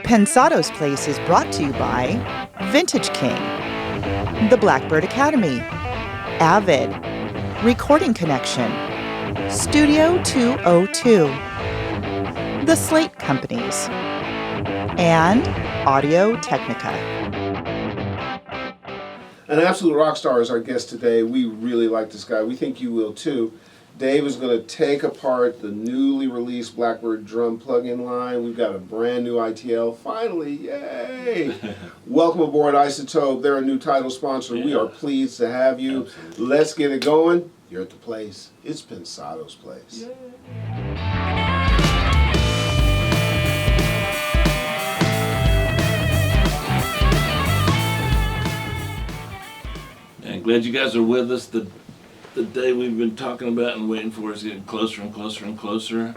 Pensado's Place is brought to you by Vintage King, the Blackbird Academy, Avid, Recording Connection, Studio 202, The Slate Companies, and Audio Technica. An absolute rock star is our guest today. We really like this guy. We think you will too. Dave is going to take apart the newly released Blackbird drum plug-in line. We've got a brand new ITL. Finally, yay! Welcome aboard Isotope. They're a new title sponsor. Yeah. We are pleased to have you. Absolutely. Let's get it going. You're at the place. It's Pensado's Place. Yeah. And glad you guys are with us. The day we've been talking about and waiting for is getting closer and closer and closer.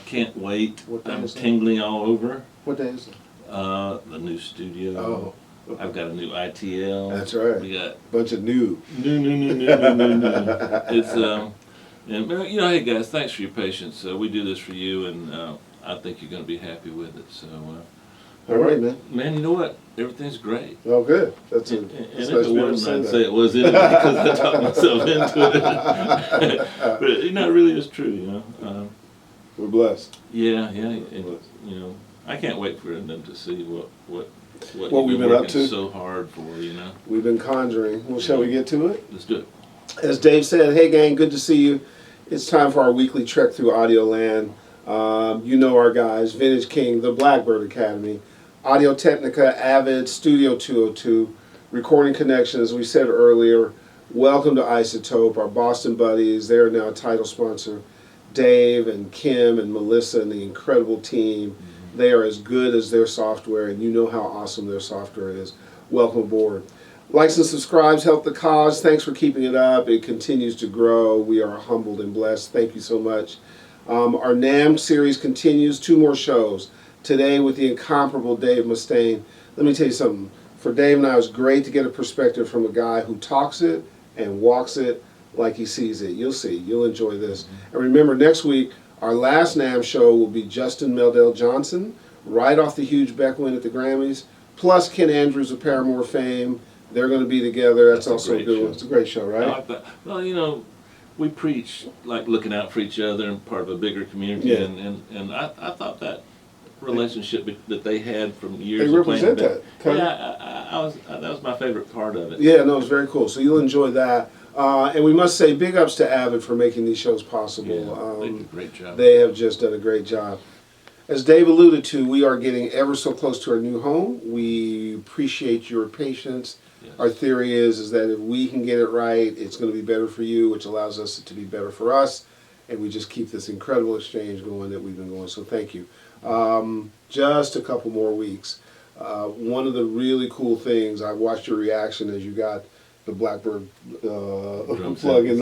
Can't wait. I'm tingling all over. What day is it? The new studio. Oh. I've got a new ITL. That's right. We got bunch of new. It's and you know, hey guys, thanks for your patience. We do this for you, and I think you're going to be happy with it. So. All right, man. Man, you know what? Everything's great. Oh, good. That's and if it wasn't, I'd say it was anyway because I talked myself into it. But you know, it really is true. You know, we're blessed. Yeah. And, you know, I can't wait for them to see what we've been up to. So hard for. You know, we've been conjuring. Well, shall we get to it? Let's do it. As Dave said, hey gang, good to see you. It's time for our weekly trek through audio land. You know our guys: Vintage King, the Blackbird Academy, Audio Technica, Avid, Studio 202, Recording Connection, as we said earlier. Welcome to Isotope, our Boston buddies. They're now a title sponsor. Dave and Kim and Melissa and the incredible team. Mm-hmm. They are as good as their software, and you know how awesome their software is. Welcome aboard. Likes and subscribes help the cause. Thanks for keeping it up. It continues to grow. We are humbled and blessed. Thank you so much. Our NAMM series continues. 2 more shows. Today with the incomparable Dave Mustaine. Let me tell you something. For Dave and I, it was great to get a perspective from a guy who talks it and walks it like he sees it. You'll see. You'll enjoy this. Mm-hmm. And remember, next week, our last NAMM show will be Justin Meldell Johnson, right off the huge Beck win at the Grammys, plus Ken Andrews of Paramore fame. They're going to be together. That's also a good one. It's a great show, right? I like that. Well, you know, we preach like looking out for each other and part of a bigger community, yeah. and I thought that relationship that they had from years. They represent that. Yeah, that was my favorite part of it. Yeah, no, it's very cool. So you'll enjoy that. And we must say big ups to Avid for making these shows possible. Yeah, they did a great job. They have just done a great job. As Dave alluded to, we are getting ever so close to our new home. We appreciate your patience. Yes. Our theory is that if we can get it right, it's going to be better for you, which allows us to be better for us. And we just keep this incredible exchange going that we've been going. So thank you. Just a couple more weeks. One of the really cool things, I watched your reaction as you got the Blackbird plug-in.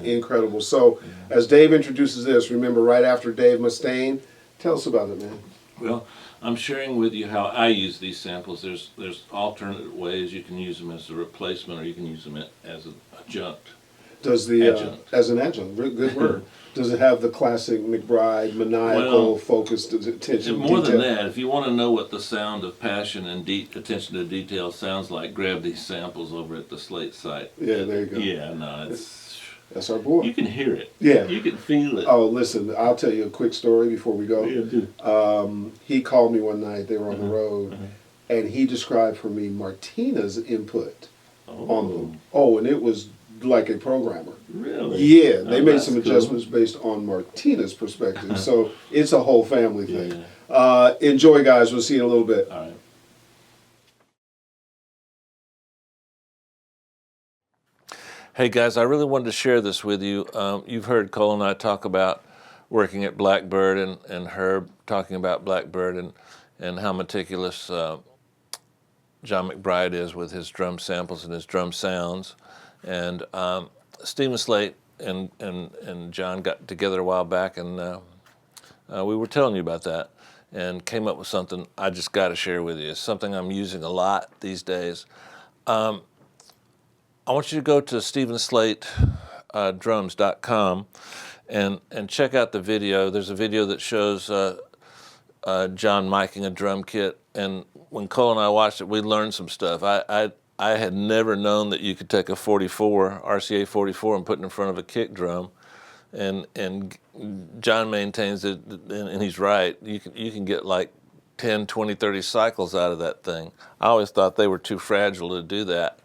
Incredible. So as Dave introduces this, remember right after Dave Mustaine, tell us about it, man. Well, I'm sharing with you how I use these samples. There's alternate ways you can use them as a replacement, or you can use them as an adjunct. Does the as an adjunct? Good word. Does it have the classic McBride maniacal, focused attention? More than that, if you want to know what the sound of passion and attention to detail sounds like, grab these samples over at the Slate site. Yeah, there you go. Yeah, no, that's our boy. You can hear it. Yeah. You can feel it. Oh, listen, I'll tell you a quick story before we go. Yeah, do. He called me one night, they were on the road, and he described for me Martina's input on them. Oh, and it was like a programmer. Really? Yeah, they made some adjustments based on Martina's perspective, so it's a whole family thing. Yeah. Enjoy, guys. We'll see you in a little bit. All right. Hey guys, I really wanted to share this with you. You've heard Cole and I talk about working at Blackbird, and Herb talking about Blackbird and how meticulous John McBride is with his drum samples and his drum sounds. And Stephen Slate and John got together a while back, and we were telling you about that and came up with something I just got to share with you. It's something I'm using a lot these days. I want you to go to StephenSlateDrums.com and check out the video. There's a video that shows John miking a drum kit, and when Cole and I watched it, we learned some stuff. I had never known that you could take a 44, RCA 44, and put it in front of a kick drum, and John maintains it, and he's right. You can get like 10, 20, 30 cycles out of that thing. I always thought they were too fragile to do that,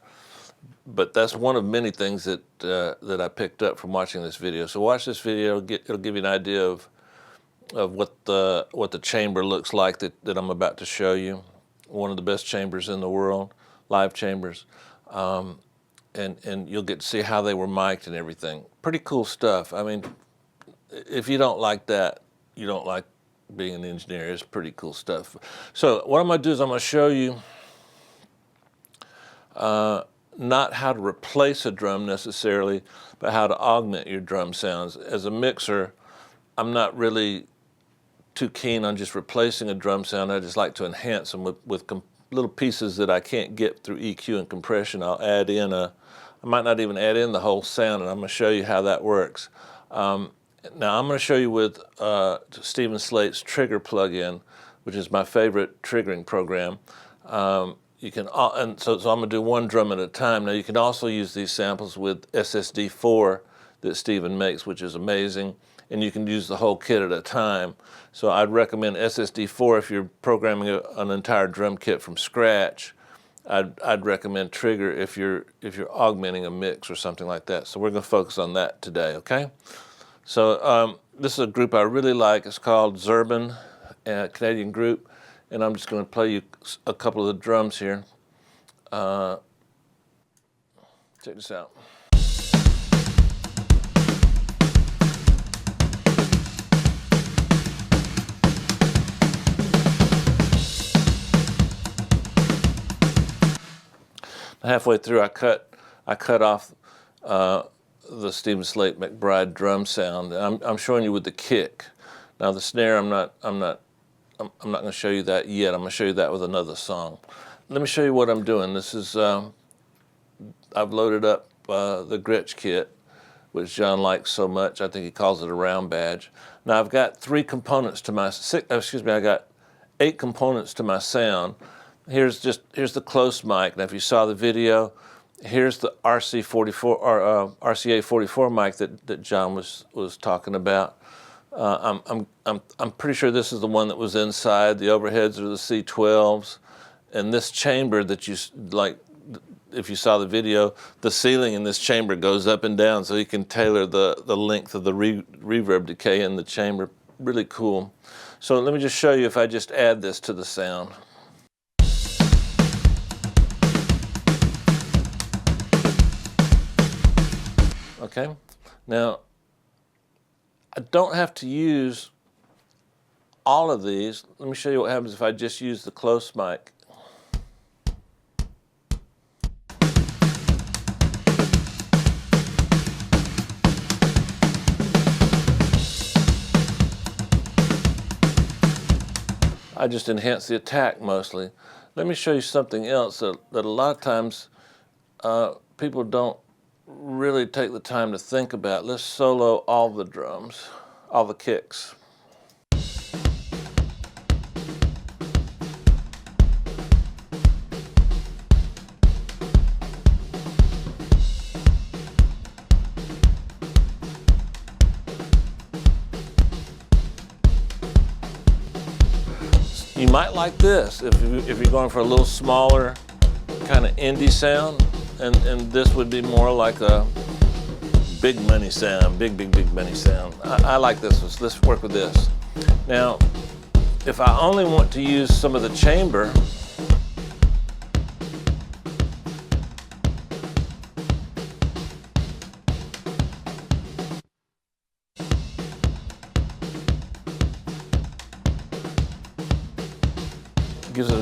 but that's one of many things that that I picked up from watching this video. So watch this video; it'll give you an idea of what the chamber looks like that I'm about to show you. One of the best chambers in the world, live chambers, and you'll get to see how they were mic'd and everything. Pretty cool stuff. I mean, if you don't like that, you don't like being an engineer. It's pretty cool stuff. So what I'm going to do is I'm going to show you not how to replace a drum necessarily, but how to augment your drum sounds. As a mixer, I'm not really too keen on just replacing a drum sound. I just like to enhance them with little pieces that I can't get through EQ and compression. I'll add in I might not even add in the whole sound, and I'm going to show you how that works. Now I'm going to show you with Stephen Slate's Trigger plugin, which is my favorite triggering program. You can, and so I'm going to do one drum at a time. Now you can also use these samples with SSD4 that Stephen makes, which is amazing, and you can use the whole kit at a time. So I'd recommend SSD4 if you're programming an entire drum kit from scratch. I'd recommend Trigger if you're augmenting a mix or something like that. So we're going to focus on that today, okay? So this is a group I really like. It's called Zurban, a Canadian group, and I'm just going to play you a couple of the drums here. Check this out. Halfway through, I cut off the Stephen Slate McBride drum sound. I'm showing you with the kick. Now the snare, I'm not going to show you that yet. I'm going to show you that with another song. Let me show you what I'm doing. This is I've loaded up the Gretsch kit, which John likes so much. I think he calls it a round badge. Now I've got I got 8 components to my sound. Here's the close mic. Now, if you saw the video, here's the RCA 44 mic that John was talking about. I'm pretty sure this is the one that was inside. The overheads are the C12s, and this chamber that you like. If you saw the video, the ceiling in this chamber goes up and down, so you can tailor the length of the reverb decay in the chamber. Really cool. So let me just show you if I just add this to the sound. Okay, now I don't have to use all of these. Let me show you what happens if I just use the close mic. I just enhance the attack mostly. Let me show you something else that a lot of times people don't really take the time to think about. Let's solo all the drums, all the kicks. You might like this if you're going for a little smaller kind of indie sound. And this would be more like a big money sound, big money sound. I like this one, so let's work with this. Now, if I only want to use some of the chamber, gives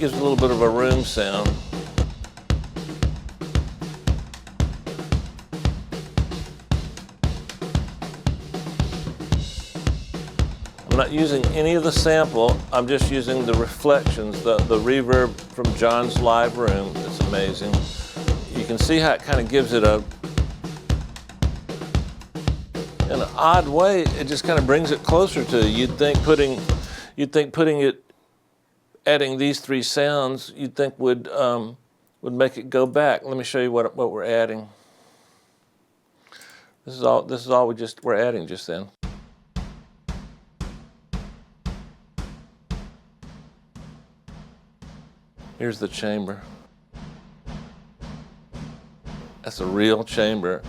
gives a little bit of a room sound. I'm not using any of the sample, I'm just using the reflections, the reverb from John's live room. It's amazing. You can see how it kind of gives it in an odd way, it just kind of brings it closer to you. You'd think putting you'd think adding these three sounds, you'd think would make it go back. Let me show you what we're adding. This is all we're adding just then. Here's the chamber. That's a real chamber.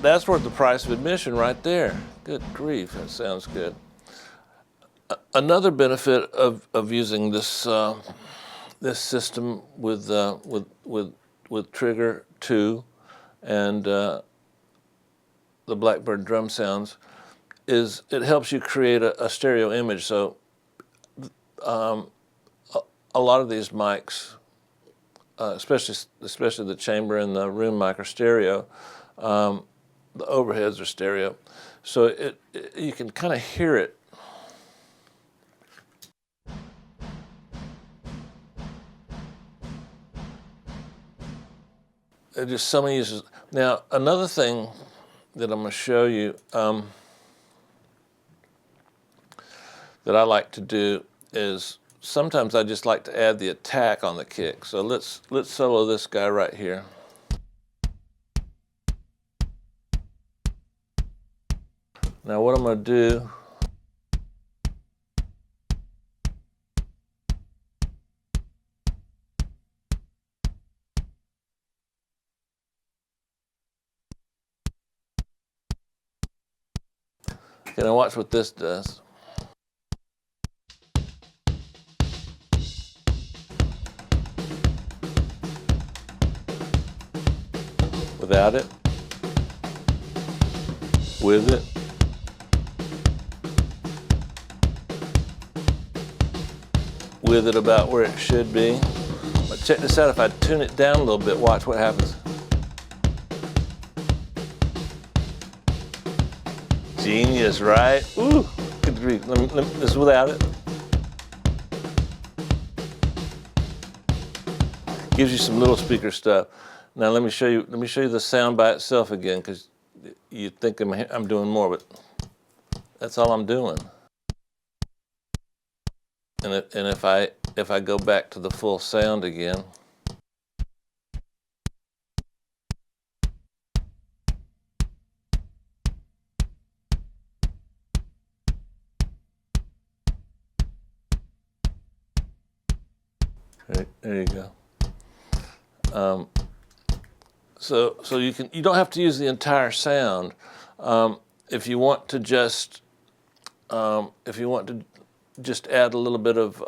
That's worth the price of admission right there. Good grief, that sounds good. Another benefit of using this this system with Trigger 2 and the Blackbird drum sounds is it helps you create a stereo image. So a lot of these mics, especially the chamber and the room mic are stereo. The overheads are stereo, so you can kind of hear it. Just so many uses. Now, another thing that I'm going to show you that I like to do is sometimes I just like to add the attack on the kick. So let's solo this guy right here. Now what I'm going to do, okay, now watch what this does. Without it, with it, with it about where it should be. But check this out, if I tune it down a little bit, watch what happens. Genius, right? Ooh, good grief. This is without it. Gives you some little speaker stuff. Now let me show you the sound by itself again, because you think I'm doing more, but that's all I'm doing. And if I go back to the full sound again, there you go. So you don't have to use the entire sound. If you want to just add a little bit of,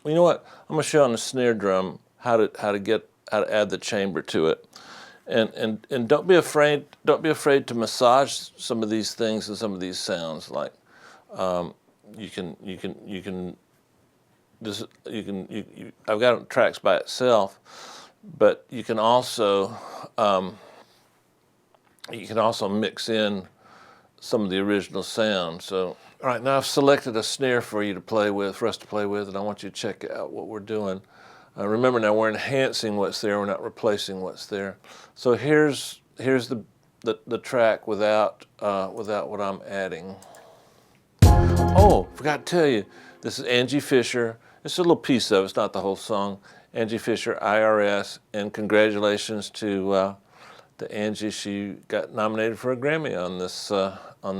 you know what? I'm gonna show on the snare drum how to add the chamber to it, and don't be afraid to massage some of these things and some of these sounds. Like I've got tracks by itself, but you can also mix in some of the original sound. So, all right, now I've selected a snare for us to play with, and I want you to check out what we're doing. Remember now, we're enhancing what's there, we're not replacing what's there. So here's the track without what I'm adding. Oh, forgot to tell you, this is Angie Fisher. It's a little piece of it, it's not the whole song. Angie Fisher, IRS, and congratulations to Angie. She got nominated for a Grammy on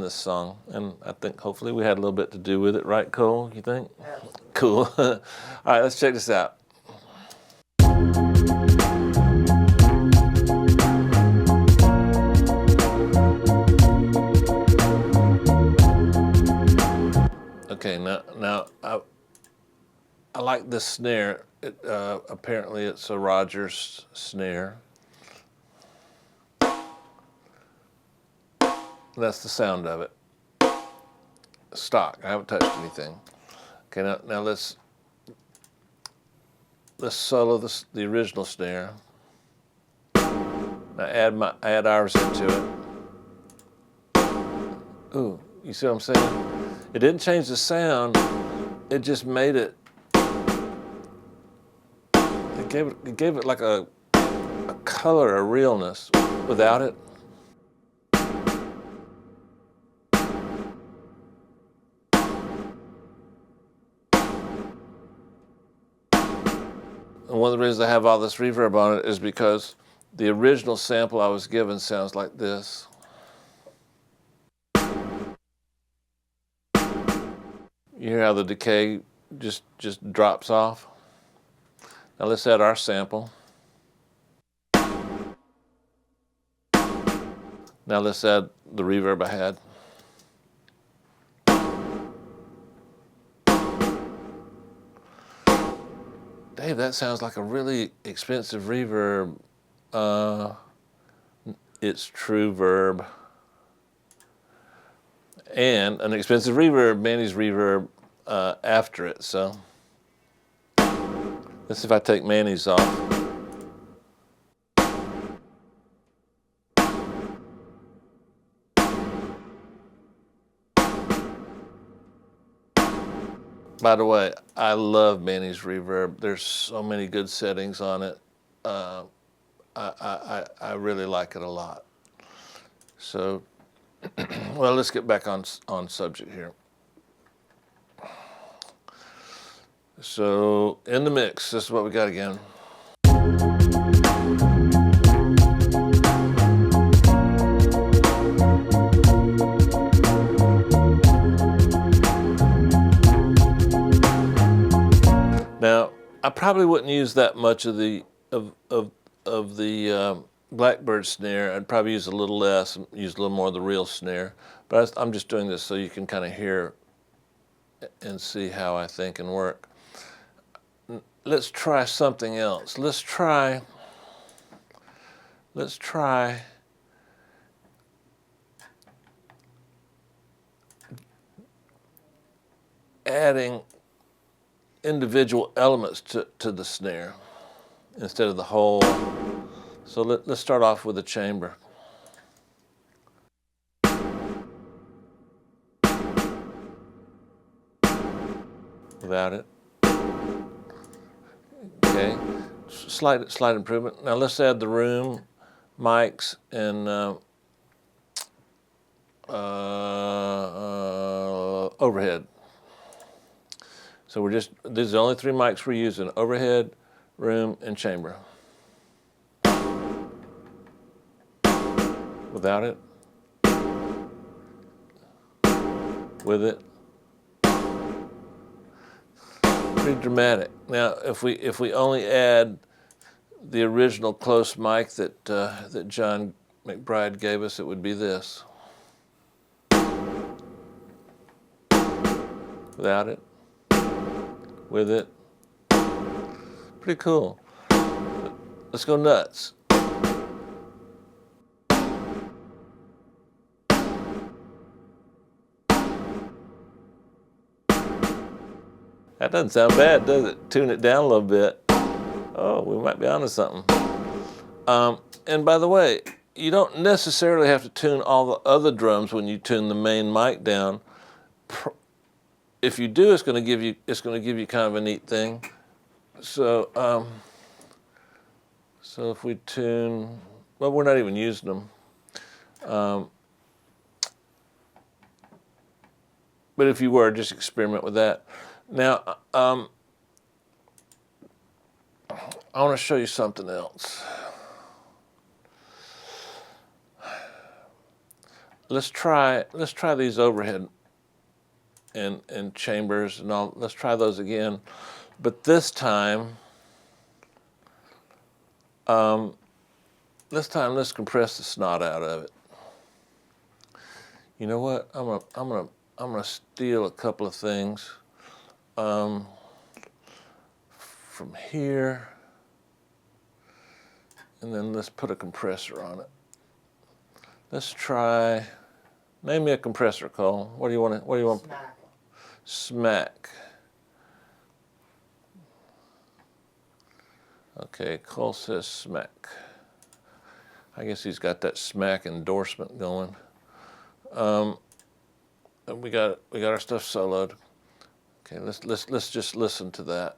this song, and I think hopefully we had a little bit to do with it, right, Cole? You think? Absolutely. Cool. All right, let's check this out. Okay, now I like this snare. Apparently it's a Rogers snare. That's the sound of it. Stock. I haven't touched anything. Okay, now let's solo the original snare. Now add ours into it. Ooh, you see what I'm saying? It didn't change the sound. It just made it. It gave it like a color, a realness. Without it. And one of the reasons I have all this reverb on it is because the original sample I was given sounds like this. You hear how the decay just drops off? Now let's add our sample. Now let's add the reverb I had. Dave, that sounds like a really expensive reverb. It's true verb. And an expensive reverb, Manny's reverb after it. So let's see if I take Manny's off. By the way, I love Manny's reverb. There's so many good settings on it. I really like it a lot. So, well, let's get back on subject here. So, in the mix, this is what we got again. Now, I probably wouldn't use that much of the Blackbird snare. I'd probably use a little less, and use a little more of the real snare. But I'm just doing this so you can kind of hear and see how I think and work. Let's try something else. Let's try adding individual elements to the snare instead of the whole. So let's start off with the chamber. Without it. Okay, slight improvement. Now let's add the room, mics, and overhead. So these are the only three mics we're using: overhead, room, and chamber. Without it. With it. Pretty dramatic. Now, if we only add the original close mic that John McBride gave us, it would be this. Without it. With it. Pretty cool. Let's go nuts. That doesn't sound bad, does it? Tune it down a little bit. Oh, we might be onto something. And by the way, you don't necessarily have to tune all the other drums when you tune the main mic down. If you do, it's going to give you kind of a neat thing. So so if we tune, well, we're not even using them. But if you were, just experiment with that. Now, I want to show you something else. Let's try these overhead and chambers and all. Let's try those again, but this time let's compress the snot out of it. You know what? I'm gonna steal a couple of things from here, and then let's put a compressor on it. Let's try. Name me a compressor, Cole. What do you want? Smack. Smack. Okay, Cole says smack. I guess he's got that smack endorsement going. And we got our stuff soloed. Okay, let's just listen to that.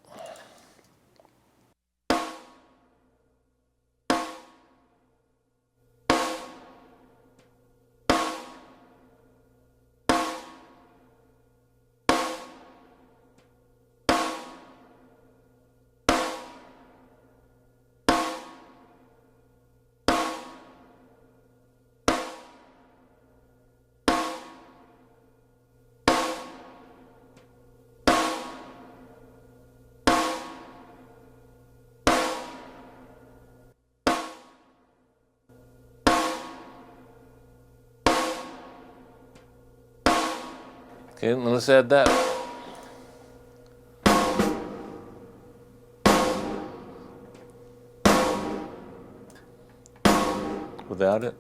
Okay, now let's add that. Without it.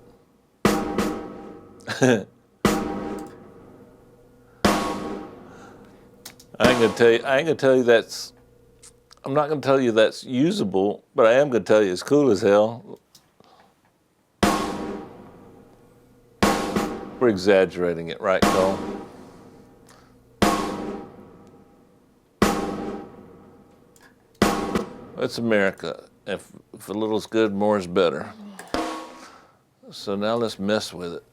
I ain't gonna tell you that's, I'm not gonna tell you that's usable, but I am gonna tell you it's cool as hell. We're exaggerating it, right, Cole? It's America. If a little's good, more is better. So now let's mess with it.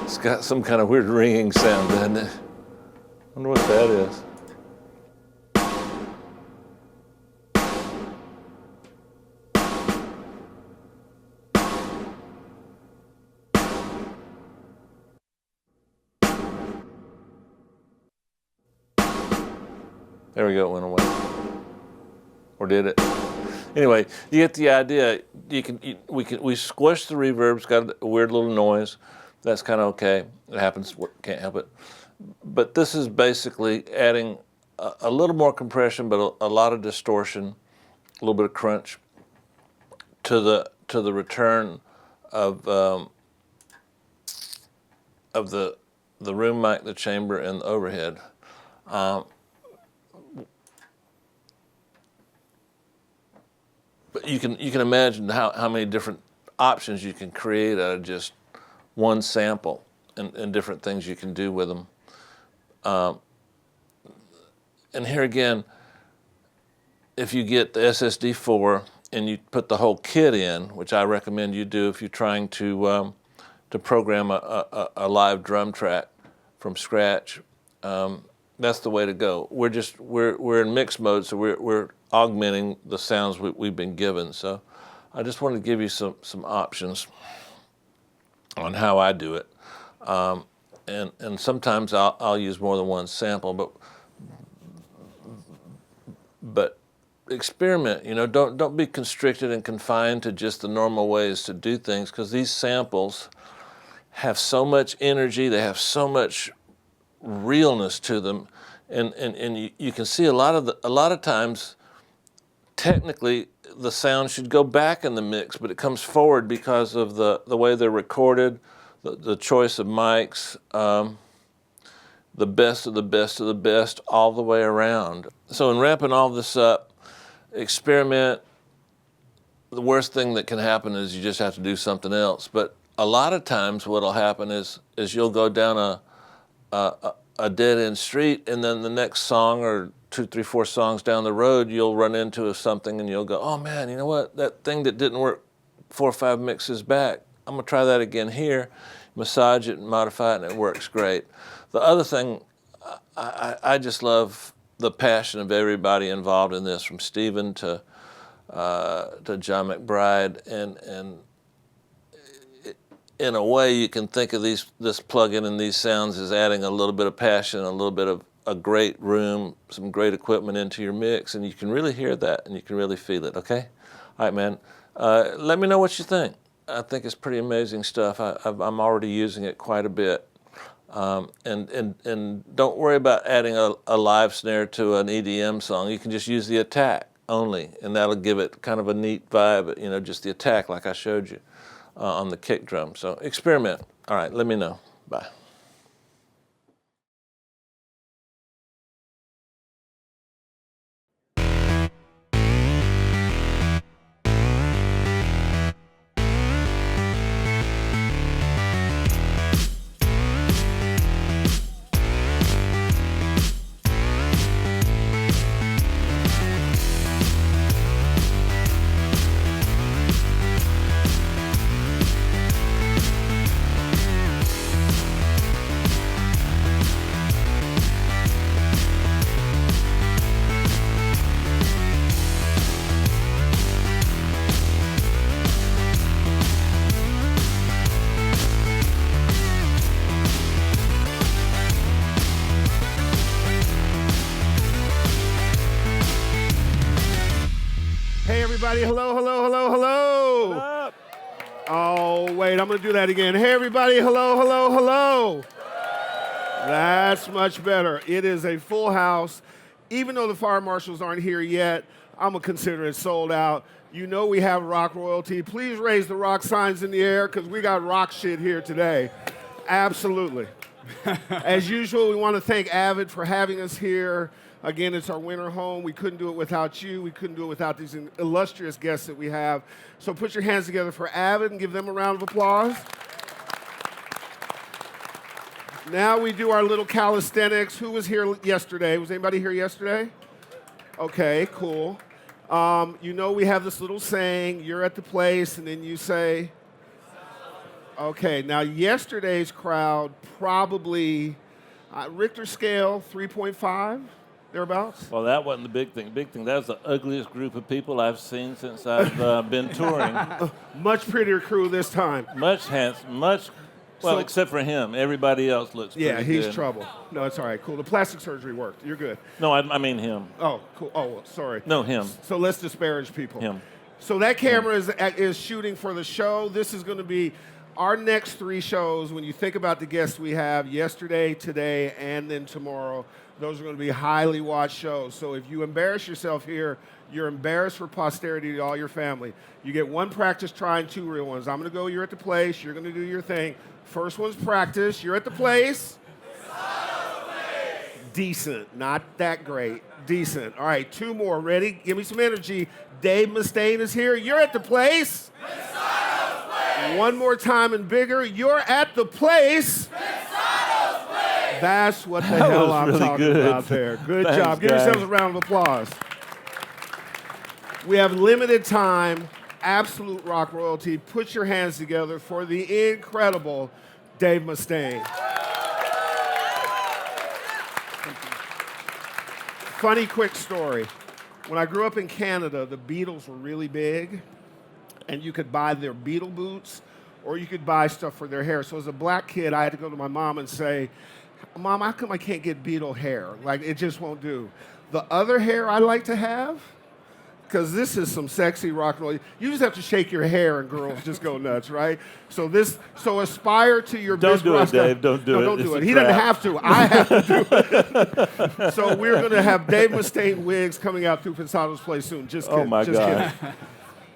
It's got some kind of weird ringing sound, doesn't it? I wonder what that is. There we go, it went away. Or did it? Anyway, you get the idea. We squish the reverb. It's got a weird little noise. That's kind of okay. It happens. Can't help it. But this is basically adding a little more compression, but a lot of distortion, a little bit of crunch to the return of the room mic, the chamber, and the overhead. But you can imagine how many different options you can create out of just one sample and different things you can do with them. And here again, if you get the SSD4 and you put the whole kit in, which I recommend you do if you're trying to program a live drum track from scratch, that's the way to go. We're in mix mode, so we're augmenting the sounds we've been given. So I just wanted to give you some options on how I do it. And sometimes I'll use more than one sample, but experiment. You know, don't be constricted and confined to just the normal ways to do things, because these samples have so much energy. They have so much realness to them, and you can see a lot of times. Technically, the sound should go back in the mix, but it comes forward because of the way they're recorded, the choice of mics, the best of the best of the best all the way around. So in ramping all this up, experiment. The worst thing that can happen is you just have to do something else. But a lot of times what'll happen is you'll go down a dead-end street, and then the next song or 2, 3, 4 songs down the road, you'll run into something and you'll go, oh man, you know what? That thing that didn't work 4 or 5 mixes back, I'm gonna try that again here, massage it and modify it, and it works great. The other thing, I just love the passion of everybody involved in this, from Stephen to John McBride, and in a way you can think of this plugin and these sounds as adding a little bit of passion, a little bit of a great room, some great equipment into your mix, and you can really hear that and you can really feel it, okay? All right, man. Let me know what you think. I think it's pretty amazing stuff. I'm already using it quite a bit. And don't worry about adding a live snare to an EDM song. You can just use the attack only, and that'll give it kind of a neat vibe, you know, just the attack like I showed you on the kick drum. So experiment. All right, let me know. Bye. everybody. Hello, hello, hello, hello. What up? Oh, wait, I'm going to do that again. Hey, everybody. Hello, hello, hello. That's much better. It is a full house. Even though the fire marshals aren't here yet, I'm going to consider it sold out. You know we have rock royalty. Please raise the rock signs in the air because we got rock shit here today. Absolutely. As usual, we want to thank Avid for having us here. Again, it's our winter home. We couldn't do it without you. We couldn't do it without these illustrious guests that we have. So put your hands together for Avid and give them a round of applause. Now we do our little calisthenics. Who was here yesterday? Was anybody here yesterday? Okay, cool. You know we have this little saying, you're at the place, and then you say, okay, now yesterday's crowd probably, Richter scale, 3.5, thereabouts? Well, that wasn't the big thing. Big thing, that was the ugliest group of people I've seen since I've been touring. Much prettier crew this time. Much handsome, well, except for him. Everybody else looks pretty good. He's trouble. No, it's all right, cool. The plastic surgery worked. You're good. No, I mean him. Oh, cool. Oh, sorry. No, him. So let's disparage people. Him. So that camera is shooting for the show. This is going to be our next 3 shows. When you think about the guests we have yesterday, today, and then tomorrow, those are going to be highly watched shows. So if you embarrass yourself here, you're embarrassed for posterity to all your family. You get 1 practice try and 2 real ones. I'm going to go, you're at the place, you're going to do your thing. First one's practice, you're at the place. Decent, not that great. Decent. All right, 2 more. Ready? Give me some energy. Dave Mustaine is here. You're at the place. 1 more time and bigger. You're at the place. That's what the hell I'm really talking good. about there. Good Thanks, job. Give guys. yourselves a round of applause. We have limited time. Absolute rock royalty. Put your hands together for the incredible Dave Mustaine. Funny quick story. When I grew up in Canada, the Beatles were really big, and you could buy their Beatle boots, or you could buy stuff for their hair. So as a black kid, I had to go to my mom and say, Mom, how come I can't get Beatle hair? Like, it just won't do. The other hair I like to have, because this is some sexy rock and roll. You just have to shake your hair and girls just go nuts, right? So aspire to your Don't do it, Roscoe. Dave. Don't do No, it. don't It's do a it. He doesn't trap. have to. I have to do it. So we're going to have Dave Mustaine wigs coming out through Pensado's place soon. Just kidding. Oh, my just God.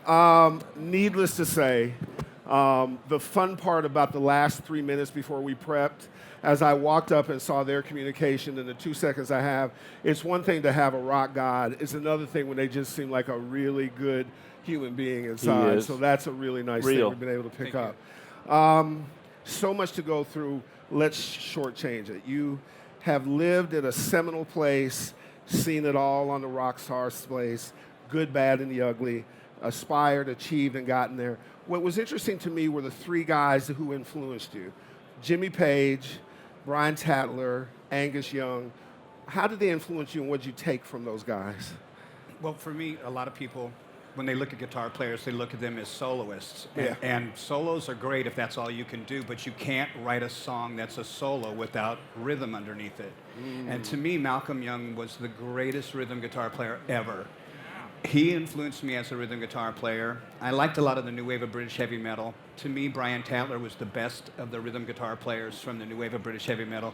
kidding. Needless to say, the fun part about the last 3 minutes before we prepped, as I walked up and saw their communication in the 2 seconds I have, it's one thing to have a rock god. It's another thing when they just seem like a really good human being inside. He is. So that's a really nice thing Real. we've been able to pick up. So much to go through. Let's shortchange it. You have lived at a seminal place, seen it all on the rock star place, good, bad, and the ugly, aspired, achieved, and gotten there. What was interesting to me were the 3 guys who influenced you. Jimmy Page, Brian Tatler, Angus Young. How did they influence you, and what did you take from those guys? Well, for me, a lot of people, when they look at guitar players, they look at them as soloists. Yeah. And solos are great if that's all you can do, but you can't write a song that's a solo without rhythm underneath it. And to me, Malcolm Young was the greatest rhythm guitar player ever. He influenced me as a rhythm guitar player. I liked a lot of the new wave of British heavy metal. To me, Brian Tatler was the best of the rhythm guitar players from the new wave of British heavy metal,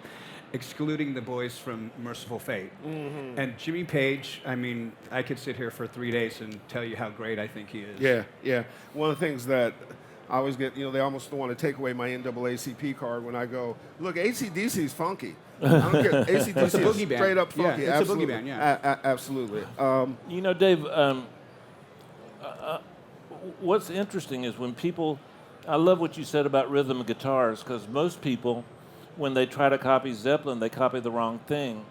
excluding the boys from Merciful Fate. And Jimmy Page, I mean, I could sit here for 3 days and tell you how great I think he is. Yeah. One of the things that I always get, they almost want to take away my NAACP card when I go, look, AC/DC's funky. I don't care. AC/DC It's a is boogie band. straight up funky. Yeah, it's a boogie Absolutely. band, yeah. Absolutely. You know, Dave, what's interesting is when people, I love what you said about rhythm guitars, because most people, when they try to copy Zeppelin, they copy the wrong thing.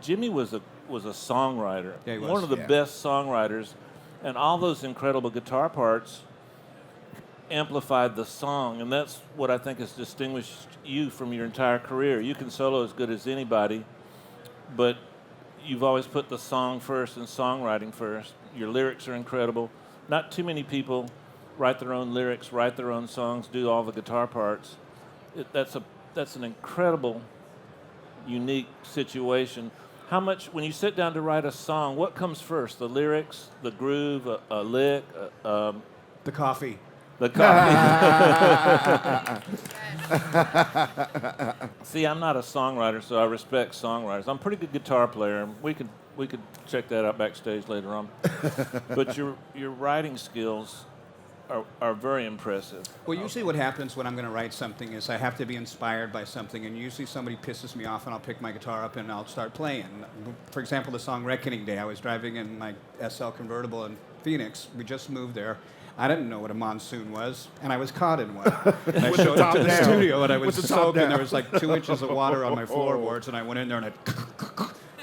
Jimmy was a songwriter, Yeah, he was, one of the yeah. best songwriters, and all those incredible guitar parts amplified the song, and that's what I think has distinguished you from your entire career. You can solo as good as anybody, but you've always put the song first and songwriting first. Your lyrics are incredible. Not too many people write their own lyrics, write their own songs, do all the guitar parts. That's an incredible, unique situation. how much, when you sit down to write a song, what comes first? The lyrics, the groove, a lick, The coffee. the coffee? See, I'm not a songwriter, so I respect songwriters. I'm a pretty good guitar player. We could check that out backstage later on. But your writing skills are very impressive. Well, usually what happens when I'm going to write something is I have to be inspired by something, and usually somebody pisses me off, and I'll pick my guitar up and I'll start playing. For example, the song Reckoning Day, I was driving in my SL convertible in Phoenix. We just moved there. I didn't know what a monsoon was, and I was caught in one. And I showed up to the studio, and I was soaking. There was like 2 inches of water on my floorboards, and I went in there and I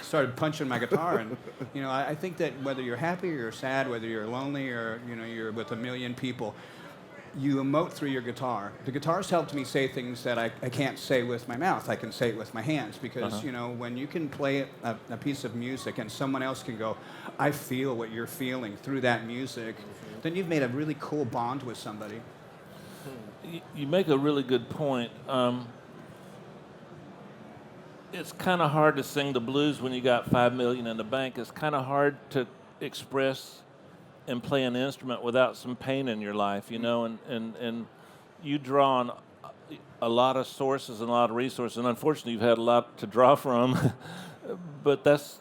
started punching my guitar. And I think that whether you're happy or you're sad, whether you're lonely or you're with a million people, you emote through your guitar. The guitar's helped me say things that I can't say with my mouth. I can say it with my hands because when you can play a piece of music and someone else can go, I feel what you're feeling through that music, then you've made a really cool bond with somebody. You make a really good point. It's kind of hard to sing the blues when you got $5 million in the bank. It's kind of hard to express and play an instrument without some pain in your life, and you draw on a lot of sources and a lot of resources, and unfortunately you've had a lot to draw from. But that's,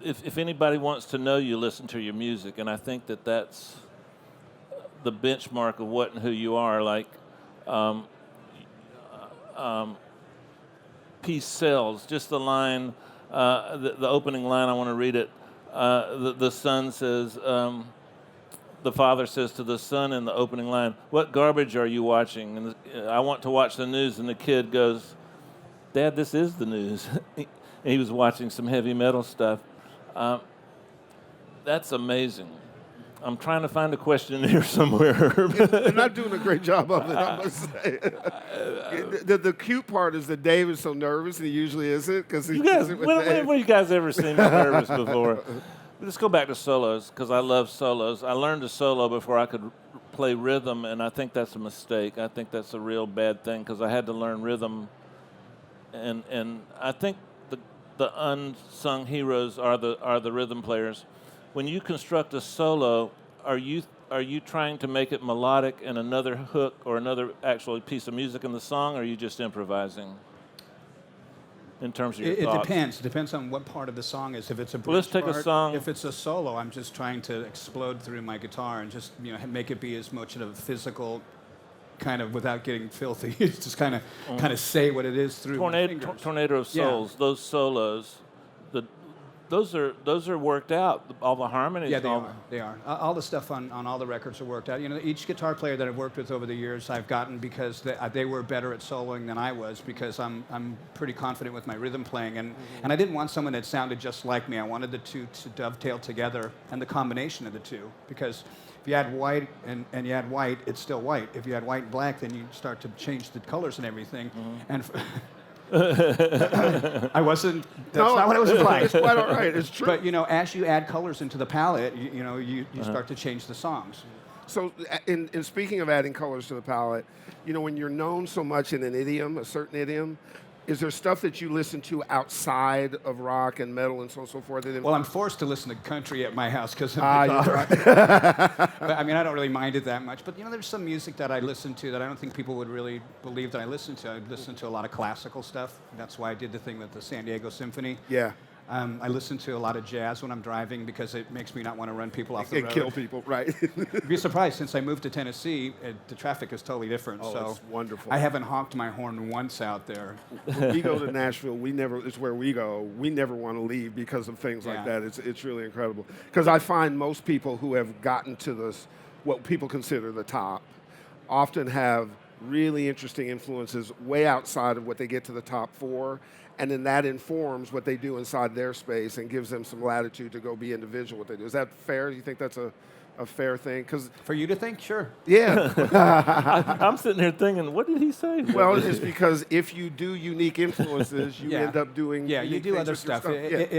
if anybody wants to know you, listen to your music, and I think that's the benchmark of what and who you are. Like, Peace Sells, just the line, the opening line, I want to read it. The son says, the father says to the son in the opening line, what garbage are you watching? And I want to watch the news. And the kid goes, Dad, this is the news. And he was watching some heavy metal stuff. That's amazing. I'm trying to find a question here somewhere. You're not doing a great job of it, I must say. The cute part is that Dave is so nervous, and he usually isn't. Because when have you guys ever seen me nervous before? Let's go back to solos, because I love solos. I learned to solo before I could play rhythm, and I think that's a mistake. I think that's a real bad thing, because I had to learn rhythm. And I think the unsung heroes are the rhythm players. When you construct a solo, are you trying to make it melodic and another hook or another actual piece of music in the song, or are you just improvising in terms of your thoughts? It depends. It depends on what part of the song is. If it's a bridge let's take part, a song. If it's a solo, I'm just trying to explode through my guitar and just make it be as much of a physical kind of, without getting filthy. It's just kind of say what it is through my fingers. Tornado of Souls. Yeah. Those solos. Those are worked out. All the harmonies. Yeah, they are. All the stuff on all the records are worked out. Each guitar player that I've worked with over the years, I've gotten because they were better at soloing than I was, because I'm pretty confident with my rhythm playing, and I didn't want someone that sounded just like me. I wanted the two to dovetail together, and the combination of the two, because if you add white and you add white, it's still white. If you add white and black, then you start to change the colors and everything. And I wasn't. That's not what I was implying. It's quite all right. It's true. But as you add colors into the palette, you start to change the songs. So, in speaking of adding colors to the palette, when you're known so much in an idiom, a certain idiom, is there stuff that you listen to outside of rock and metal and so on and so forth? Well, I'm forced to listen to country at my house because of my daughter. But, I don't really mind it that much. But there's some music that I listen to that I don't think people would really believe that I listen to. I listen to a lot of classical stuff. That's why I did the thing with the San Diego Symphony. Yeah. I listen to a lot of jazz when I'm driving because it makes me not want to run people off the road. And kill people, right. You'd be surprised. Since I moved to Tennessee, the traffic is totally different. Oh, so that's wonderful. I haven't honked my horn once out there. When we go to Nashville, it's where we go. We never want to leave because of things like that. It's really incredible. Because I find most people who have gotten to what people consider the top, often have really interesting influences way outside of what they get to the top for. And then that informs what they do inside their space and gives them some latitude to go be individual what they do. Is that fair? Do you think that's a a fair thing? Because For you to think, sure. yeah, I'm sitting here thinking, what did he say? well, it's because if you do unique influences, you Yeah. end up doing Yeah, you unique do things other with your stuff. Yeah.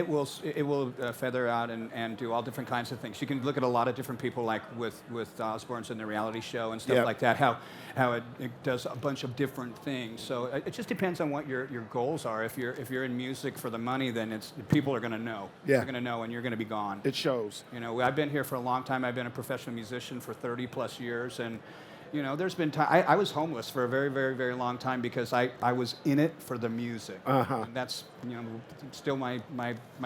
It will feather out and do all different kinds of things. You can look at a lot of different people, like with Osbourne's in the reality show and stuff Yep. like that. How it does a bunch of different things. So it just depends on what your goals are. If you're in music for the money, then people are going to know. Yeah. They're going to know, and you're going to be gone. It shows. You know, I've been here for a long time. I've been a professional musician for 30 plus years, and you know, there's been time. I was homeless for a very, very, very long time because I was in it for the music, and that's still my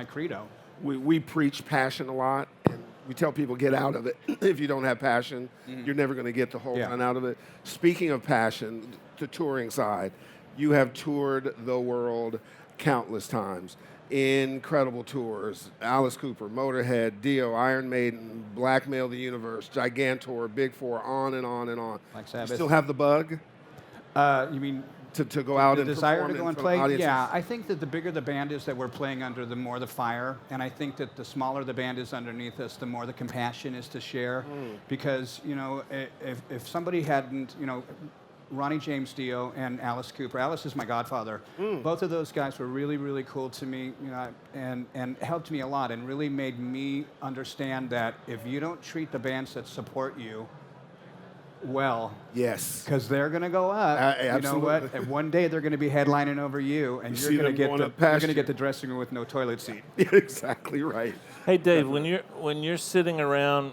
credo. We preach passion a lot, and we tell people get out of it. If you don't have passion, you're never going to get the whole run out of it. Speaking of passion, the touring side, you have toured the world countless times. Incredible tours. Alice Cooper, Motorhead, Dio, Iron Maiden, Blackmail the Universe, Gigantor, Big Four, on and on and on. Like Sabbath. You still have the bug You mean to go out the and desire perform to go in and front of play? audiences? Yeah, I think that the bigger the band is that we're playing under, the more the fire. And I think that the smaller the band is underneath us, the more the compassion is to share. Because, you know, if somebody hadn't, you know, Ronnie James Dio and Alice Cooper. Alice is my godfather. Both of those guys were really, really cool to me, you know, and helped me a lot and really made me understand that if you don't treat the bands that support you well, Yes. because they're going to go up. You know Absolutely. what? And one day they're going to be headlining over you, and see you're going them going up to past get you. the dressing room with no toilet seat. Exactly right. Hey, Dave, when you're sitting around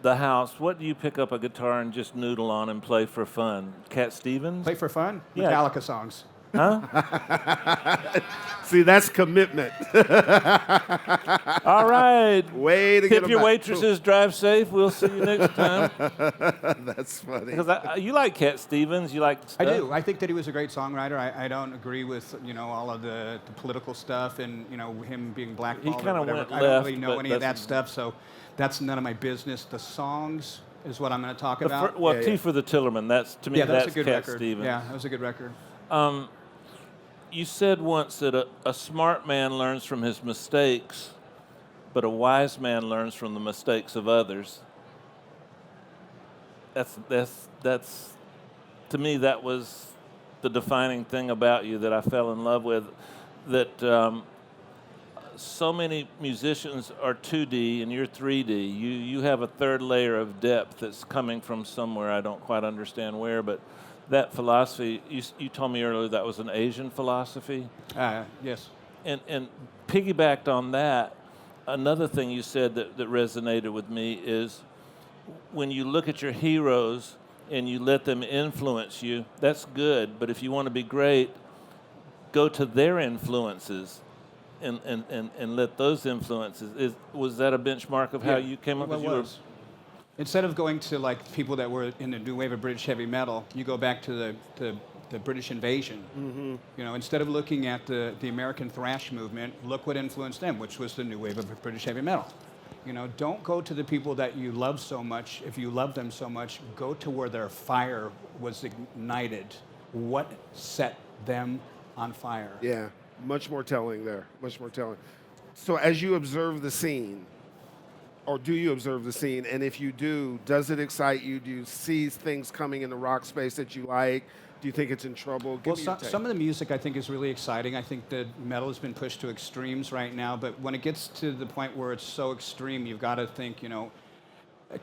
the house, what do you pick up a guitar and just noodle on and play for fun? Cat Stevens? Play for fun? Yeah. Metallica songs. Huh? See, that's commitment. All right. Way to get Tip 'em your back. waitresses, drive safe. We'll see you next time. That's funny. Because you like Cat Stevens. You like I stuff? do. I think that he was a great songwriter. I don't agree with, you know, all of the political stuff and, you know, him being blackballed or kinda whatever. went I don't really left, know but any of that that's- stuff, so that's none of my business. The songs is what I'm going to talk The about. T Yeah. for the Tillerman. That's to me. Yeah, that's That's a good Cat record. Stevens. Yeah, that was a good record. You said once that a smart man learns from his mistakes, but a wise man learns from the mistakes of others. That's to me, that was the defining thing about you that I fell in love with. That so many musicians are 2D and you're 3D. You have a third layer of depth that's coming from somewhere I don't quite understand where, but that philosophy, you told me earlier that was an Asian philosophy. Yes. And piggybacked on that, another thing you said that resonated with me is when you look at your heroes and you let them influence you, that's good. But if you want to be great, go to their influences and let those influences. Was that a benchmark of how you came up Well, with it your... was. Instead of going to like people that were in the new wave of British heavy metal, you go back to the British invasion. You know, instead of looking at the American thrash movement, look what influenced them, which was the new wave of British heavy metal. You know, don't go to the people that you love so much. If you love them so much, go to where their fire was ignited. What set them on fire? Yeah, much more telling there. Much more telling. So as you observe the scene, or do you observe the scene? And if you do, does it excite you? Do you see things coming in the rock space that you like? Do you think it's in trouble? Give me your take. Some of the music I think is really exciting. I think that metal has been pushed to extremes right now, but when it gets to the point where it's so extreme, you've got to think, you know,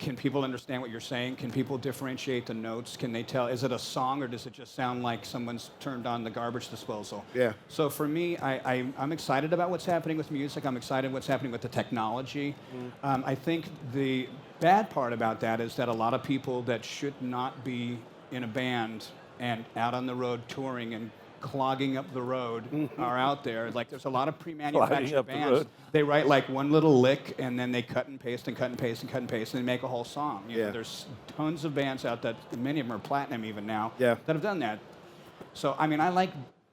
can people understand what you're saying? Can people differentiate the notes? Can they tell, is it a song or does it just sound like someone's turned on the garbage disposal? Yeah. So for me, I'm excited about what's happening with music. I'm excited what's happening with the technology. I think the bad part about that is that a lot of people that should not be in a band and out on the road touring and clogging up the road are out there. Like there's a lot of Clogging pre-manufactured up the bands. road. They write like one little lick and then they cut and paste and cut and paste and cut and paste and they make a whole song. You know, Yeah. there's tons of bands out that many of them are platinum even now Yeah. that have done that. So I mean I like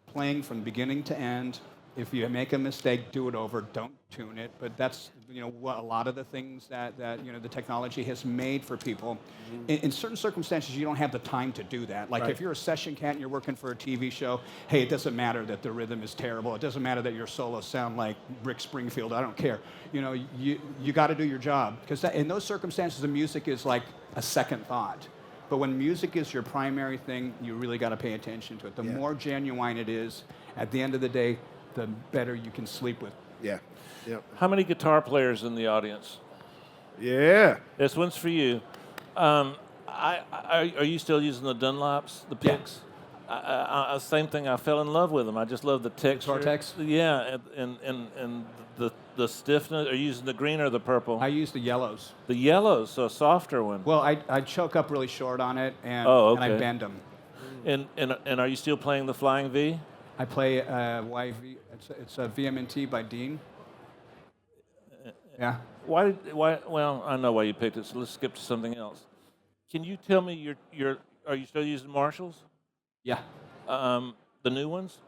playing from beginning to end If you make a mistake, do it over. Don't tune it. But that's what a lot of the things that the technology has made for people. In certain circumstances, you don't have the time to do that. Like if you're a session cat and you're working for a TV show, hey, it doesn't matter that the rhythm is terrible. It doesn't matter that your solos sound like Rick Springfield. I don't care. You got to do your job, because in those circumstances, the music is like a second thought. But when music is your primary thing, you really got to pay attention to it. The more genuine it is, at the end of the day, the better you can sleep with. Yeah. Yep. How many guitar players in the audience? Yeah. This one's for you. Are you still using the Dunlops, the picks? Same thing. I fell in love with them. I just love the texture. Cortex? Yeah, and the stiffness. Are you using the green or the purple? I use the yellows. The yellows, so a softer one. Well, I choke up really short on it, and I bend them. And are you still playing the Flying V? I play YV. It's a VMNT by Dean. Yeah. Why? Well, I know why you picked it. So let's skip to something else. Can you tell me are you still using Marshalls? Yeah. The new ones?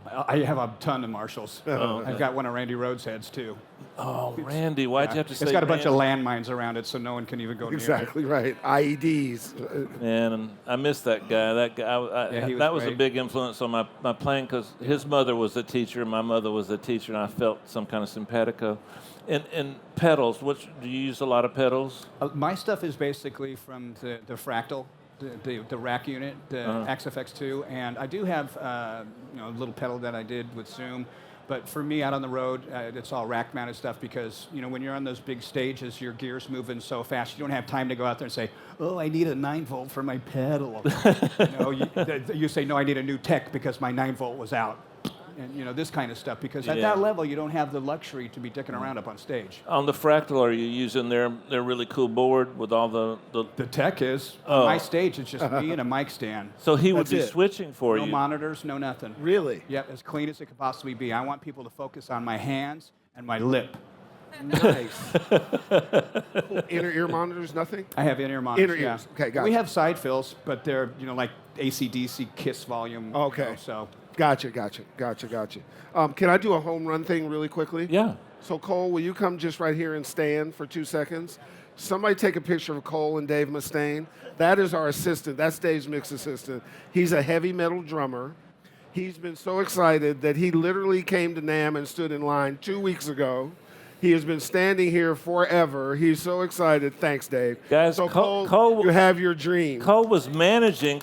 I have a ton of Marshalls. I've got one of Randy Rhoads' heads too. Oh, Randy, why'd you have to say? It's got a bunch of landmines around it, so no one can even go near it. Exactly right. IEDs. Man, and I miss that guy. That was a great. big influence on my playing, because his mother was a teacher, my mother was a teacher, and I felt some kind of simpatico. And pedals, do you use a lot of pedals? My stuff is basically from the Fractal, the rack unit, the XFX2, and I do have a little pedal that I did with Zoom. But for me, out on the road, it's all rack-mounted stuff, because when you're on those big stages, your gear's moving so fast, you don't have time to go out there and say, "Oh, I need a 9-volt for my pedal." You say, "No, I need a new tech because my 9-volt was out." And this kind of stuff, because at that level, you don't have the luxury to be dicking around up on stage. On the Fractal, are you using their really cool board with all the The tech is. On my stage, it's just me and a mic stand. So he would be That's it. switching for No you. monitors, no nothing. Really? Yep, as clean as it could possibly be. I want people to focus on my hands and my lip. Nice. Inner ear monitors, nothing? I have in-ear monitors. Inner ears. Yeah. Okay, gotcha. We have side fills, but they're like AC/DC Kiss volume. Okay. So Gotcha. Can I do a home run thing really quickly? Yeah. So, Cole, will you come just right here and stand for 2 seconds? Somebody take a picture of Cole and Dave Mustaine. That is our assistant. That's Dave's mix assistant. He's a heavy metal drummer. He's been so excited that he literally came to NAMM and stood in line 2 weeks ago. He has been standing here forever. He's so excited. Thanks, Dave. Guys, so Cole you have your dream. Cole was managing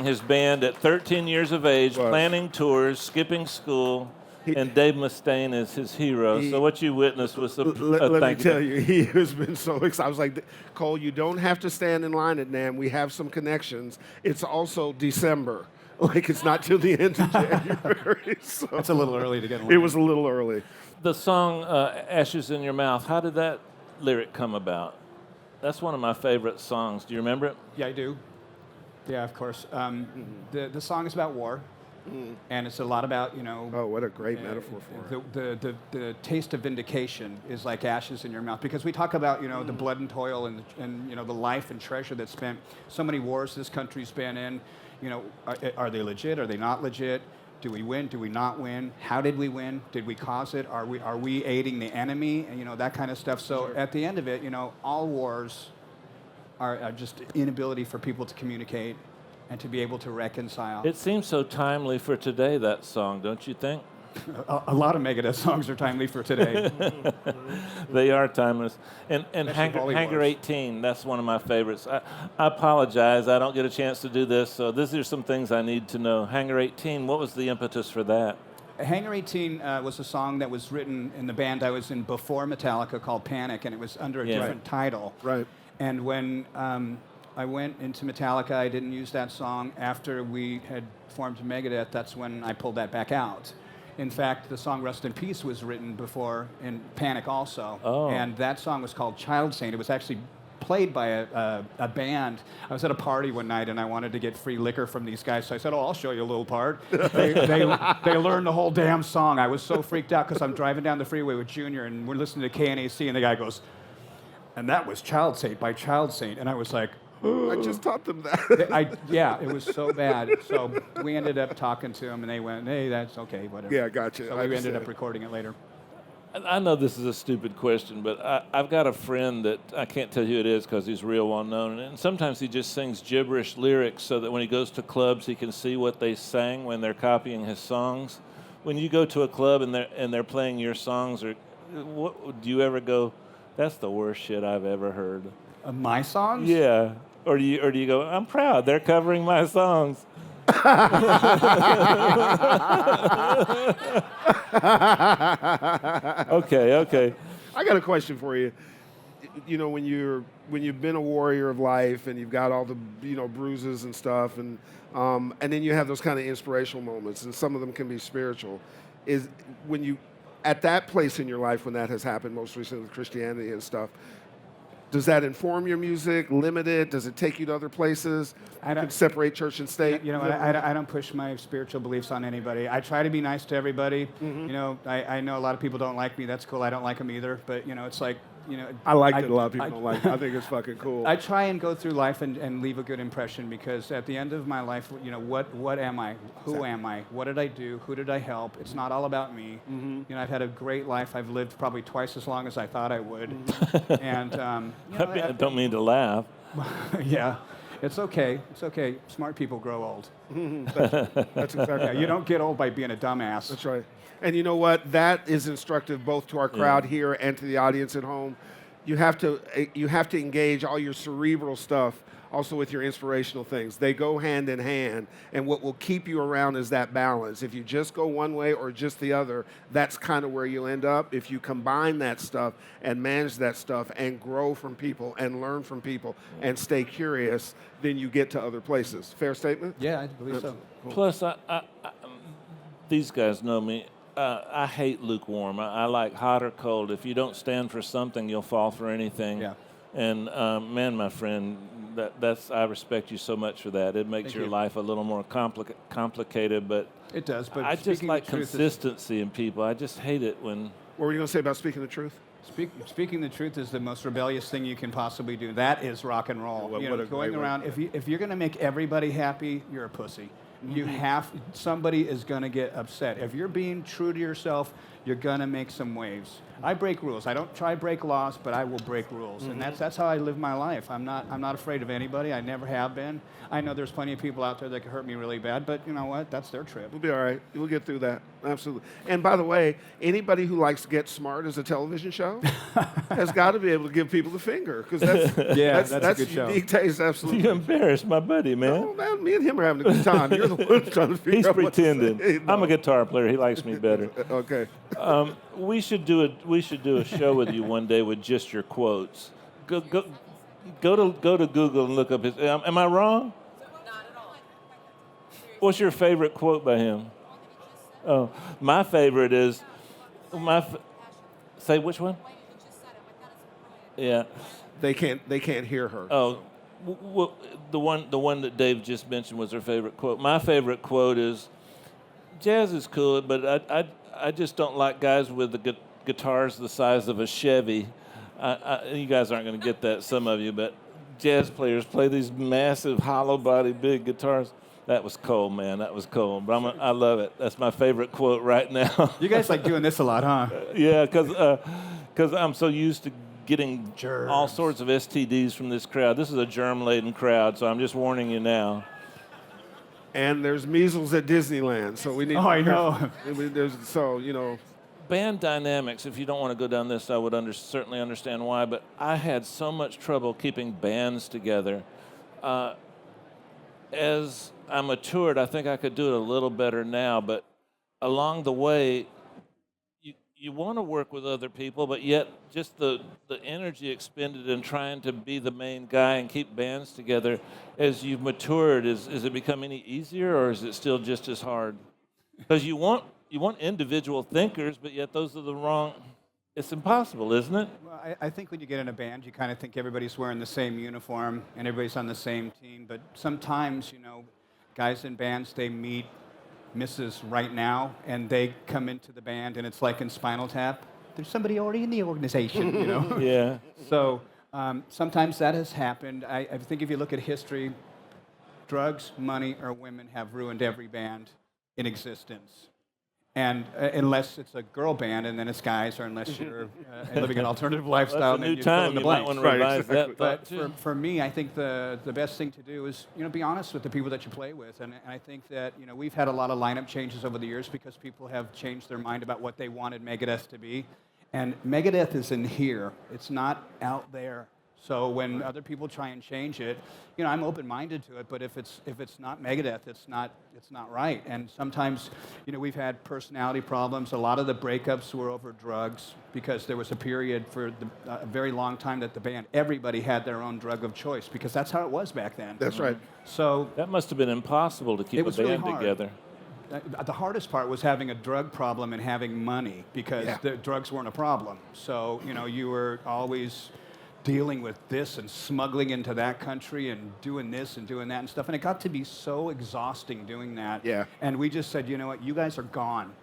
his band at 13 years of age, planning tours, skipping school, and Dave Mustaine is his hero. So what you witnessed was Let me tell you, he has been so excited. I was like, Cole, you don't have to stand in line at NAMM. We have some connections. It's also December. Like, it's not till the end of January. So it's a little early to get in line. it was a little early. The song Ashes in Your Mouth, how did that lyric come about? That's one of my favorite songs. Do you remember it? Yeah, I do. Yeah, of course. The song is about war, and it's a lot about Oh, what a great metaphor for it. the taste of vindication is like ashes in your mouth, because we talk about the blood and toil and the life and treasure that's spent. So many wars this country's been in. Are they legit? Are they not legit? Do we win? Do we not win? How did we win? Did we cause it? Are we aiding the enemy? And that kind of stuff. So at the end of it, all wars are just inability for people to communicate and to be able to reconcile. It seems so timely for today, that song, don't you think? A lot of Megadeth songs are timely for today. They are timeless. And Hangar 18, that's one of my favorites. I apologize, I don't get a chance to do this, so these are some things I need to know. Hangar 18, what was the impetus for that? Hangar 18 was a song that was written in the band I was in before Metallica, called Panic, and it was under a different title. Right. And when I went into Metallica, I didn't use that song. After we had formed Megadeth, that's when I pulled that back out. In fact, the song Rest in Peace was written before in Panic also. Oh. And that song was called Child Saint. It was actually played by a band. I was at a party one night and I wanted to get free liquor from these guys, so I said, "Oh, I'll show you a little part." They learned the whole damn song. I was so freaked out because I'm driving down the freeway with Junior and we're listening to KNAC and the guy goes, "And that was Child Saint by Child Saint." And I was like, I just taught them that. Yeah, it was so bad. So we ended up talking to them, and they went, "Hey, that's okay, whatever." Yeah, gotcha. So I we ended up understand. recording it later. I know this is a stupid question, but I've got a friend that I can't tell you who it is because he's real well known, and sometimes he just sings gibberish lyrics so that when he goes to clubs, he can see what they sang when they're copying his songs. When you go to a club and they're playing your songs, or what, do you ever go, "That's the worst shit I've ever heard"? My songs? Yeah, or do you go, "I'm proud they're covering my songs"? Okay. I got a question for you. You know, when you've been a warrior of life and you've got all the bruises and stuff, and then you have those kind of inspirational moments, and some of them can be spiritual. Is when you at that place in your life when that has happened, most recently with Christianity and stuff. Does that inform your music? Limit it? Does it take you to other places? I don't Separate church and state. You know, I don't push my spiritual beliefs on anybody. I try to be nice to everybody. Mm-hmm. You know, I know a lot of people don't like me. That's cool. I don't like them either. But you know, it's like, you know, I like that a lot of people don't like it. I think it's fucking cool. I try and go through life and leave a good impression, because at the end of my life, you know, what am I? Who am I? What did I do? Who did I help? It's not all about me. Mm-hmm. You know, I've had a great life. I've lived probably twice as long as I thought I would. And you know, I don't mean to laugh. yeah, it's okay. It's okay. Smart people grow old. That's exactly Yeah, you don't get old by being a dumbass. That's right. And you know what? That is instructive both to our crowd here and to the audience at home. You have to engage all your cerebral stuff also with your inspirational things. They go hand in hand, and what will keep you around is that balance. If you just go one way or just the other, that's kind of where you'll end up. If you combine that stuff and manage that stuff and grow from people and learn from people and stay curious, then you get to other places. Fair statement? Yeah, I believe so. Cool. Plus, these guys know me. I hate lukewarm. I like hot or cold. If you don't stand for something, you'll fall for anything. Yeah. And man, my friend, I respect you so much for that. It makes Thank your you. life a little more complicated, but It does, but I just speaking like the truth is- consistency in people. I just hate it when. What were you going to say about speaking the truth? Speaking the truth is the most rebellious thing you can possibly do. That is rock and roll. What- You what know, a going great word. around, if you're going to make everybody happy, you're a pussy. You somebody is going to get upset. If you're being true to yourself, you're going to make some waves. I break rules. I don't try to break laws, but I will break rules, and that's how I live my life. I'm not afraid of anybody. I never have been. I know there's plenty of people out there that could hurt me really bad, but you know what? That's their trip. We'll be all right. We'll get through that. Absolutely. And by the way, anybody who likes Get Smart as a television show has got to be able to give people the finger, because that's Yeah, that's a good show. unique taste. Absolutely. You embarrassed my buddy, man. Oh, man, me and him are having a good time. You're the one trying to figure He's out what to pretending. say. No. I'm a guitar player. He likes me better. Okay. We should do a show with you one day with just your quotes. Go to Google and look up his. Am I wrong? What's your favorite quote by him? Oh, my favorite is say which one? Yeah. They can't hear her. Oh, the one that Dave just mentioned was her favorite quote. My favorite quote is, "Jazz is cool, but I just don't like guys with the guitars the size of a Chevy." You guys aren't going to get that, some of you, but jazz players play these massive hollow body big guitars. That was cold, man. That was cold. But I love it. That's my favorite quote right now. You guys like doing this a lot, huh? Yeah, because I'm so used to getting Germs. all sorts of STDs from this crowd. This is a germ-laden crowd, so I'm just warning you now. And there's measles at Disneyland, so we need. Oh, I know. Band dynamics, if you don't want to go down this, I would certainly understand why, but I had so much trouble keeping bands together. As I matured, I think I could do it a little better now, but along the way, you want to work with other people, but yet just the energy expended in trying to be the main guy and keep bands together, as you've matured, is it become any easier, or is it still just as hard? Because you want individual thinkers, but yet those are the wrong. It's impossible, isn't it? Well, I think when you get in a band, you kind of think everybody's wearing the same uniform and everybody's on the same team. But sometimes, you know, guys in bands, they meet Mrs. Right Now, and they come into the band, and it's like in Spinal Tap. There's somebody already in the organization, you know? Yeah. So Sometimes that has happened. I think if you look at history, drugs, money, or women have ruined every band in existence. And unless it's a girl band, and then it's guys, or unless you're living an alternative lifestyle, That's a and new you fill in time. the You might blanks. want to Right, revise exactly. that thought But too. for me, I think the best thing to do is be honest with the people that you play with, and I think that we've had a lot of lineup changes over the years because people have changed their mind about what they wanted Megadeth to be, and Megadeth is in here. It's not out there. So when other people try and change it, I'm open-minded to it. But if it's not Megadeth, it's not right. And sometimes, we've had personality problems. A lot of the breakups were over drugs because there was a period for a very long time that the band, everybody had their own drug of choice because that's how it was back then. That's right. So That must have been impossible to keep It a was really band hard. together. the hardest part was having a drug problem and having money because the drugs weren't a problem. So you were always dealing with this and smuggling into that country and doing this and doing that and stuff. And it got to be so exhausting doing that. Yeah. And we just said, you know what, you guys are gone.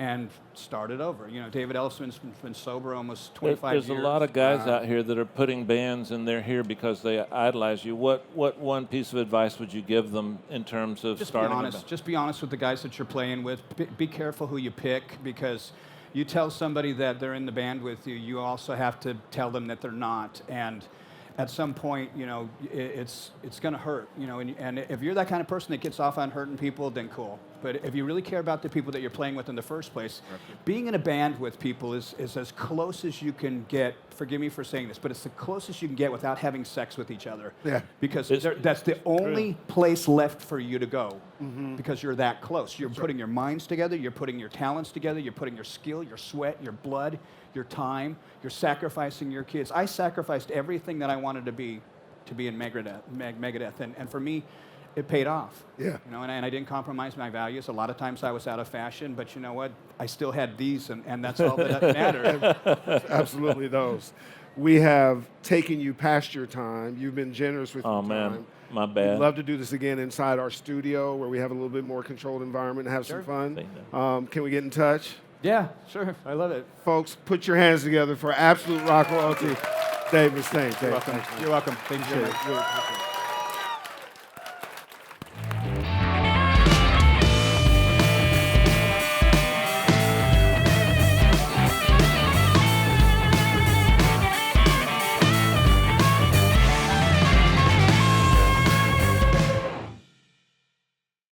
And started over. David Ellefson's been sober almost 25 years. There's a lot of guys out here that are putting bands and they're here because they idolize you. What one piece of advice would you give them in terms of Just starting be a honest. band? Just be honest with the guys that you're playing with. Be careful who you pick because you tell somebody that they're in the band with you, you also have to tell them that they're not. And at some point, it's going to hurt. And if you're that kind of person that gets off on hurting people, then cool. But if you really care about the people that you're playing with in the first place, being in a band with people is as close as you can get. Forgive me for saying this, but it's the closest you can get without having sex with each other. Yeah. Because that's the only place left for you to go because you're that close. You're putting your minds together, you're putting your talents together, you're putting your skill, your sweat, your blood, your time, you're sacrificing your kids. I sacrificed everything that I wanted to be in Megadeth. And for me, it paid off. Yeah. And I didn't compromise my values. A lot of times I was out of fashion, but you know what? I still had these, and that's all that mattered. Absolutely those. We have taken you past your time. You've been generous with your time. Man, my bad. We'd love to do this again inside our studio where we have a little bit more controlled environment and have some fun. Can we get in touch? Yeah, sure. I love it. Folks, put your hands together for absolute rock royalty, Dave Mustaine. You're welcome. You're welcome. Thank you. Really appreciate it.